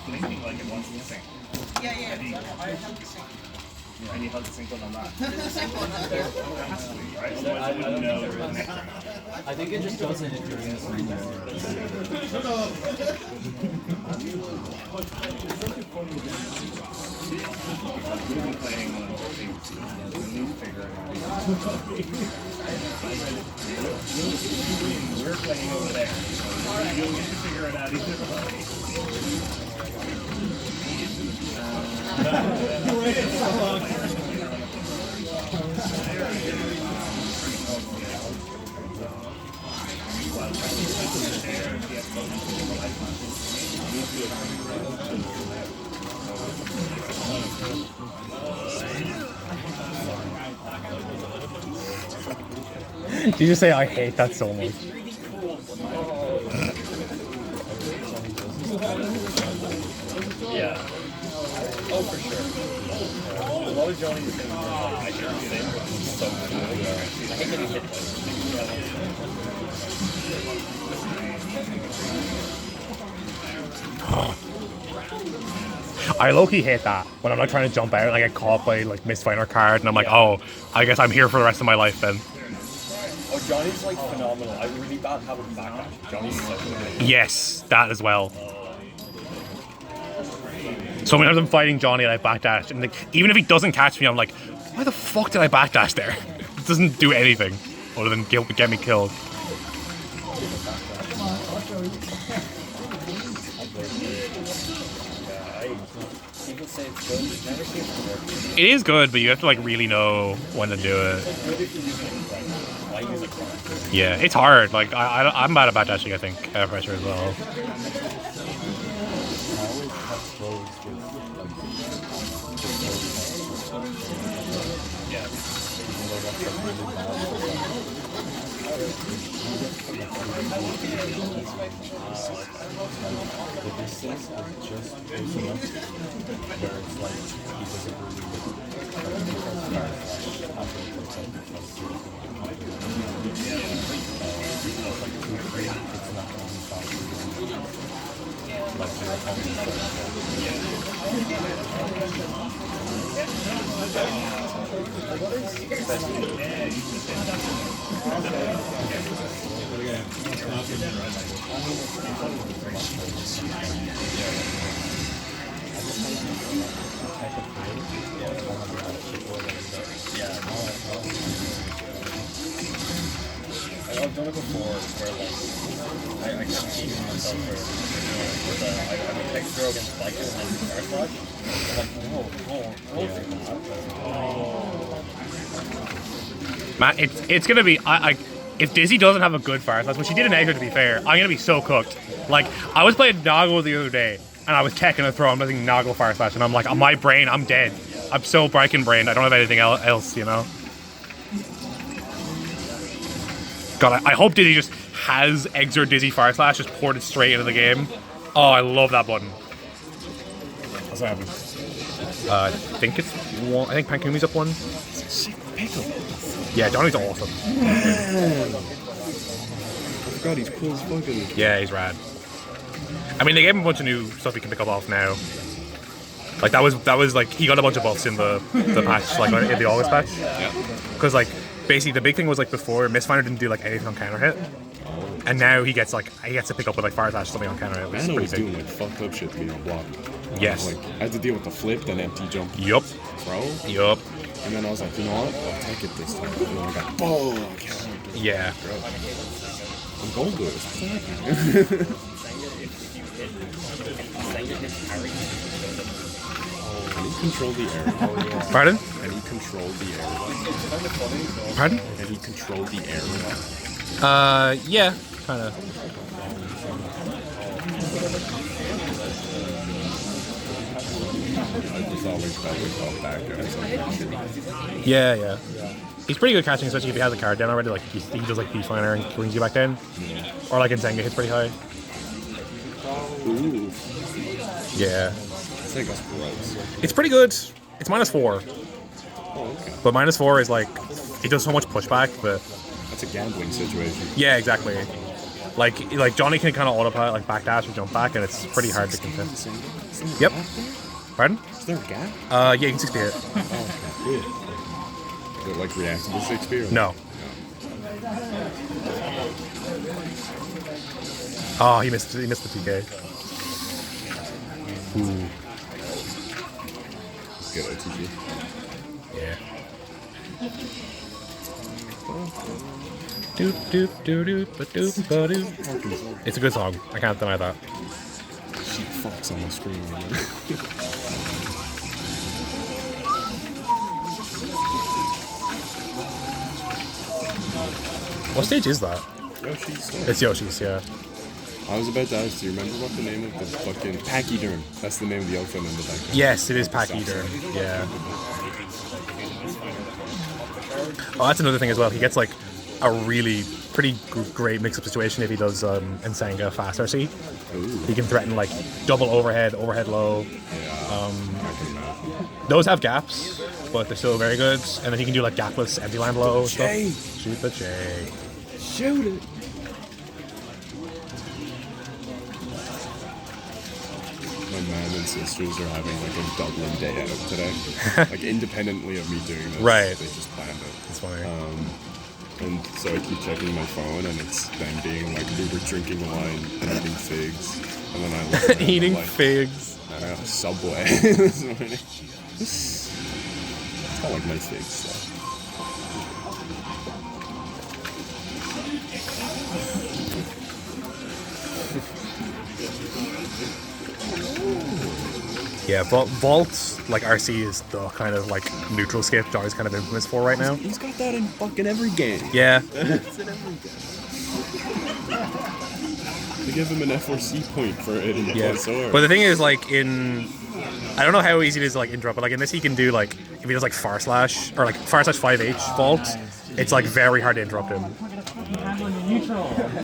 Blinking like it wants to sing. Yeah. And you have to sync on that. I think it just doesn't if you're in this window. We're playing over there. You'll get to figure it out either way. Did you just say I hate that so much? Yeah. Oh, for sure. A lot of Johhny's things are like, I can't do that. So cool. I hate getting hit I low-key hate that when I'm like trying to jump out and I get caught by like misfiring our card and I'm like, oh, I guess I'm here for the rest of my life then. Oh, Johhny's like phenomenal. I really bad having backlash. Johhny's so good. Yes, that as well. So whenever I'm fighting Johhny and I backdash, and like, even if he doesn't catch me, I'm like, why the fuck did I backdash there? It doesn't do anything other than get me killed. People say it's good, but never seen it work. It is good, but you have to like really know when to do it. I use it for Yeah, it's hard. Like I'm bad at backdashing. I think air pressure as well. The distance is just close enough where it's like he doesn't I've done it before where like I kept keeping myself for I would take throw against Viking and then first watch. I'm like, no. Man, it's gonna be if Dizzy doesn't have a good fire slash, which she did in Exer to be fair, I'm gonna be so cooked. Like I was playing Noggle the other day and I was teching a throw, I'm using Noggle fire slash and I'm like, on my brain, I'm dead. I'm so Viking brained, I don't have anything else, you know? God, I hope Dizzy just has Exer Dizzy fire slash just ported straight into the game. Oh, I love that button. What's happening? I think it's one. I think Pankumi's up one. Yeah, Johhny's awesome. Man. I forgot he's cool as fucking. Yeah, he's rad. I mean, they gave him a bunch of new stuff he can pick up off now. Like that was like he got a bunch of buffs in the patch, like in the August patch. Yeah. Because like basically the big thing was like before Mistfinder didn't do like anything on counter hit, and now he gets to pick up with like fire slash something on counter hit. Man, I was doing like fucked up shit to be on block. Yes. Like I had to deal with the flip, then empty jump. Yup. Throw. Yup. And then I was like, you know what? I'll take it this time. And then I got fuck. Yeah. I'm gold good. Can he control the air? Pardon? Can he control the air? Pardon? Can he control the air? Yeah, kind of. I just always felt it felt back there. Yeah. He's pretty good catching, especially if he has a card down already. Like he does like Beefliner and brings you back down. Yeah. Or like in Zenga hits pretty high. Ooh. Yeah. Zenga's gross. It's pretty good. It's -4. Oh, okay. But -4 is like it does so much pushback, but That's a gambling situation. Yeah, exactly. Like Johhny can kind of autopilot, like backdash or jump back, and it's pretty hard to contest. Yep. Pardon? Is there a gap? Yeah, you can 6 it. Oh, okay. Is it like reactable 6 No. Oh, he missed the TK. Ooh. Good OTG. Yeah. Doop doop doop doop doop doop. It's a good song. I can't deny that. Sheep fox on the screen. What stage is that? Yoshi's. It's Yoshi's, yeah. I was about to ask, do you remember what the name of the fucking Pachyderm? That's the name of the outfit in the back. Yes, it is Pachyderm. Yeah. Oh, that's another thing as well. He gets like a really pretty great mix-up situation if he does Nsanga fast RC. Ooh. He can threaten like double overhead, overhead low. Those have gaps, but they're still very good. And then he can do like gapless empty land low stuff. Shoot the J. Shoot it! My mom and sisters are having like a Dublin day out today. Like independently of me doing this. Right. They just planned it. That's funny. And so I keep checking my phone and it's them being like, we were drinking wine and eating figs. And then I look at it, Eating like, figs. I got a Subway this morning. It's got like nice figs stuff. Yeah, Vault, like RC is the kind of like neutral skip Johhny's kind of infamous for right now. He's got that in fucking every game. Yeah. It's in every game. They give him an F4C point for it in the Yeah. But the thing is, like, I don't know how easy it is to like interrupt, but like in this he can do like, if he does like far slash or like far slash 5H Vault, it's like very hard to interrupt him.